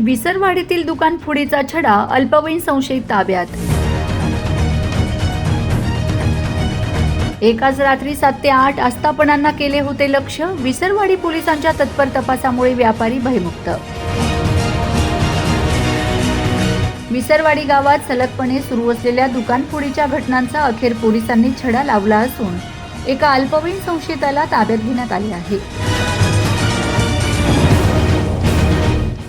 विसरवाडीतील दुकान फोडीचा छडा, अल्पवयीन संशयित ताब्यात। एकाच रात्री 7 ते 8 आस्थापनांना केले होते लक्ष्य। विसरवाडी पोलिसांच्या तत्पर तपासामुळे व्यापारी भयमुक्त। विसरवाडी गावात सलगपणे सुरू असलेल्या दुकानफोडीच्या घटनांचा अखेर पोलिसांनी छडा लावला असून एका अल्पवयीन संशयिताला ताब्यात घेण्यात आले आहे।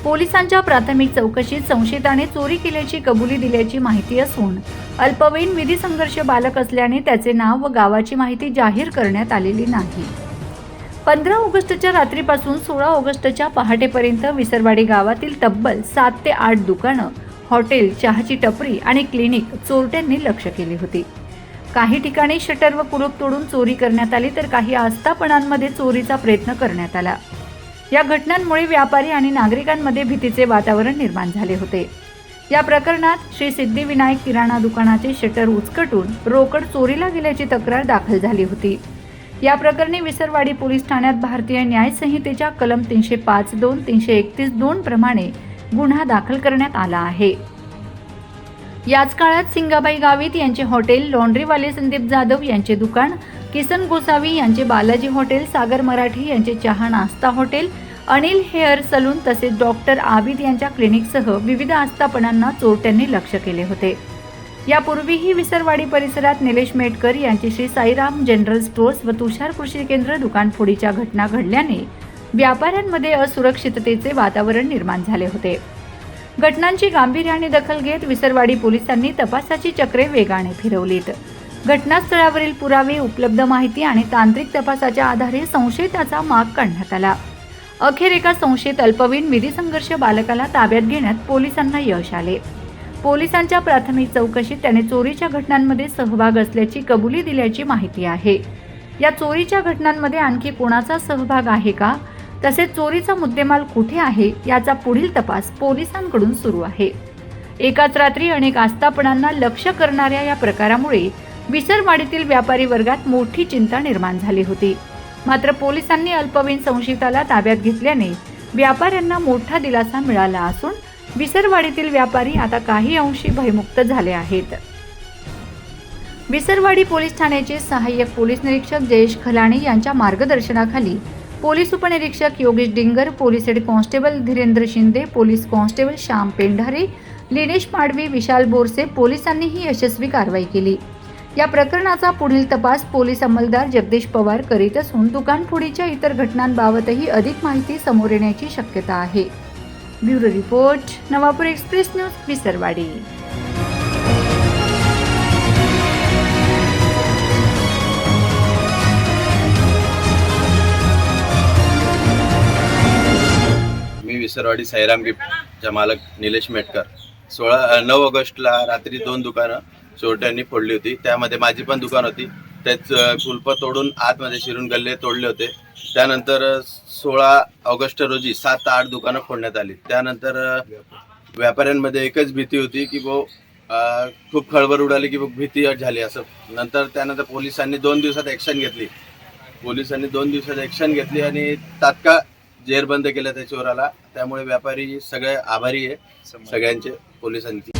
पोलिसांच्या प्राथमिक चौकशीत संशयिताने चोरी केल्याची कबुली दिल्याची माहिती असून अल्पवयीन विधी संघर्ष बालक असल्याने त्याचे नाव व गावाची माहिती जाहीर करण्यात आलेली नाही। 15 ऑगस्टच्या रात्रीपासून 16 ऑगस्टच्या पहाटेपर्यंत विसरवाडी गावातील तब्बल 7 ते 8 दुकानं, हॉटेल, चहाची टपरी आणि क्लिनिक चोरट्यांनी लक्ष केली होती। काही ठिकाणी शटर व कुलूप तोडून चोरी करण्यात आली तर काही आस्थापनांमध्ये चोरीचा प्रयत्न करण्यात आला। या घटनांमुळे व्यापारी आणि नागरिकांमध्ये भीतीचे वातावरण निर्माण झाले होते। या प्रकरणात श्री सिद्धिविनायक किराणा दुकानाचे शटर उचकटून रोकड चोरीला गेल्याची तक्रार दाखल झाली होती। या प्रकरणी विसरवाडी पोलीस ठाण्यात भारतीय न्याय संहितेच्या कलम 305(2), 331(2) प्रमाणे गुन्हा दाखल करण्यात आला आहे। याच काळात सिंगाबाई गावित यांचे हॉटेल, लॉन्ड्रीवाले संदीप जाधव यांचे दुकान, किसन गोसावी यांचे बालाजी हॉटेल, सागर मराठी यांचे चहा नाश्ता हॉटेल, अनिल हेअर सलून तसेच डॉक्टर आबिद यांच्या क्लिनिकसह विविध आस्थापनांना चोरट्यांनी लक्ष केले होते। यापूर्वीही विसरवाडी परिसरात निलेश मेटकर यांची श्री साईराम जनरल स्टोर्स व तुषार कृषी केंद्र दुकानफोडीच्या घटना घडल्याने व्यापाऱ्यांमध्ये असुरक्षिततेचे वातावरण निर्माण झाले होते। घटनांची गांभीर्याने दखल घेत विसरवाडी पोलिसांनी तपासाची चक्रे वेगाने फिरवलीत। घटनास्थळावरील पुरावे, उपलब्ध माहिती आणि तांत्रिक तपासाच्या आधारे संशयिताचा माग काढण्यात आला। अखेर एका संशयित अल्पवयीन विधी संघर्ष बालकाला ताब्यात घेण्यात पोलिसांना यश आले। पोलिसांच्या प्राथमिक चौकशीत त्याने चोरीच्या घटनांमध्ये सहभाग असल्याची कबुली दिल्याची माहिती आहे। या चोरीच्या घटनांमध्ये आणखी कोणाचा सहभाग आहे का, तसेच चोरीचा मुद्देमाल कुठे आहे याचा पुढील तपास पोलिसांकडून सुरू आहे। एकाच रात्री अनेक आस्थापनांना लक्ष्य करणाऱ्या या प्रकारामुळे विसरवाडीतील व्यापारी वर्गात मोठी चिंता निर्माण झाली होती। मात्र पोलिसांनी अल्पवयीन संशयिताला ताब्यात घेतल्याने व्यापाऱ्यांना मोठा दिलासा मिळाला असून विसरवाडीतील व्यापारी आता काही अंशी भयमुक्त झाले आहेत। विसरवाडी पोलीस ठाण्याचे सहाय्यक पोलीस निरीक्षक जयेश खलाणे यांच्या मार्गदर्शनाखाली पोलीस उपनिरीक्षक Yogesh Dinger, police head constable Dhirendra Shinde, police constable Shyam Pendhare, Linesh Padvi, Vishal Borse पोलिसांनी ही यशस्वी कारवाई केली। या प्रकरणाचा पुढील तपास पोलीस अंमलदार जगदीश पवार करीत असून दुकानफोडीच्या इतर घटनांबाबतही अधिक माहिती समोर येण्याची शक्यता आहे। Bureau report, Navapur express news, Visarwadi. मी विसरवाडी साईराम गिफ्टचा मालक निलेश मेटकर। 9 ऑगस्टला रात्री 2 दुकानं चोरट्यांनी फोडली होती। त्यामध्ये माझी पण दुकान होती। त्याच कुलप तोडून आतमध्ये शिरून गल्ले तोडले होते। त्यानंतर 16 ऑगस्ट रोजी 7 ते 8 दुकानं फोडण्यात आली। त्यानंतर व्यापाऱ्यांमध्ये एकच भीती होती की खूप खळबळ उडाली की भीती झाली असं। त्यानंतर पोलिसांनी 2 दिवसात ॲक्शन घेतली आणि तात्काळ जेरबंद केलं त्या चोराला। त्यामुळे व्यापारी सगळे आभारी आहे सगळ्यांचे पोलिसांची।